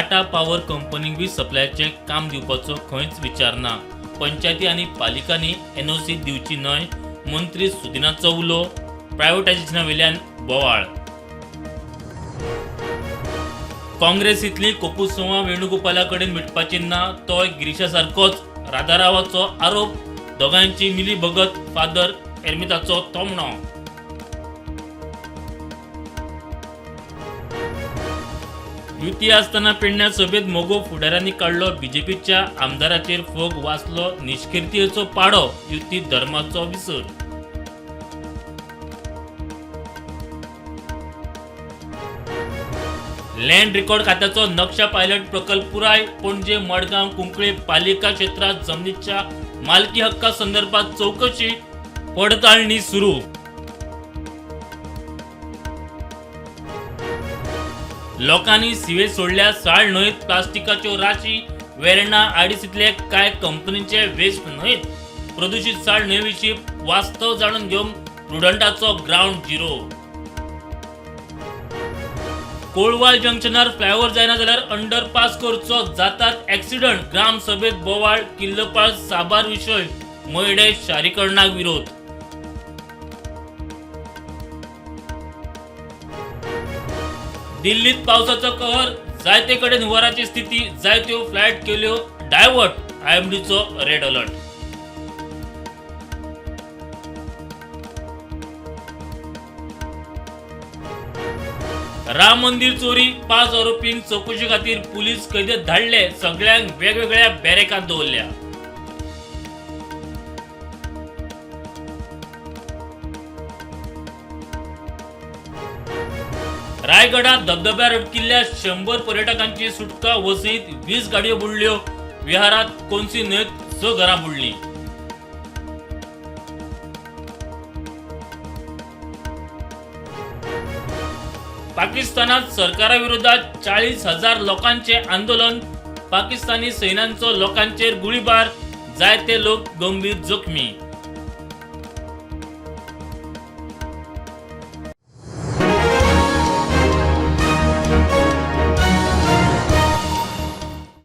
Tata power कंपनीक बी सप्लायचे काम दिवपाचो खंयच विचार ना। पंचायती आनी पालिकांनी एनओसी दिवची न्हय, मंत्री सुदिनाचो उलो, प्रायव्हेटायझेशना वयल्यान बोवाळ। काँग्रेसींतली कोपुसंवा वेणुगोपाला कडेन मिटपाची ना, तोय गिरीशा सारकोच राधारावाचो आरोप, दोगांची मिलीभगत फादर एरमिताचो तोमणो। युती आसतना पेडण्यां सभेत मोगो फुडाऱ्यांनी काढलो बीजेपीच्या आमदाराचेर फोग वाचलो निश्किर्तीयेचो पाडो, युती धर्माचो विसर। लँड रेकॉर्ड खात्याचो नक्षा पायलट प्रकल्प पुराय, पणजे मडगांव कुंकळे पालिका क्षेत्रात जमनीच्या मालकी हक्का संदर्भात चौकशी, पडताळणी सुरू। लोकांनी सिवे सोडल्या साळ न्हयत प्लास्टिकाच्यो राशी, वेर्णा आडीसीतले कांय कंपनीचे वेस्ट न्हयत प्रदूषित साळ न्हयविशीं वास्तव जाणून घेवंक प्रुडंटाचो ग्राउंड झिरो। कोळवाल जंक्शनार फ्लायओव्हर जायना जाल्यार अंडरपास करचो, जातात ॲक्सिडंट, ग्राम सभेत बोवाळ, किल्लपाळ साबार विशय, मयडे शारीकरणाक विरोध। दिल्लीत पावसाचो कहर, जायते कडेन हुंवाराची स्थिती, जायत्यो फ्लायट केल्यो डायवर्ट, आयएमडीचो रेड अलर्ट। राम मंदिर चोरी, 5 आरोपींक चौकशी खातीर पुलीस कैदेत धाडले, सगळ्यांक वेगवेगळ्या बॅरेकांत दवरल्या। रायगडात धबधब्यार अडकिल्ल्या 100 पर्यटकांची सुटका, वसईत 20 गाडयो बुडल्यो, विहारात कोनसी न्हंयत 6 घरां बुडलीं। पाकिस्तानात सरकाराविरोधात 40,000 लोकांचे आंदोलन, पाकिस्तानी सैन्यांचो लोकांचेर गोळीबार, जायते लोक गंभीर जखमी।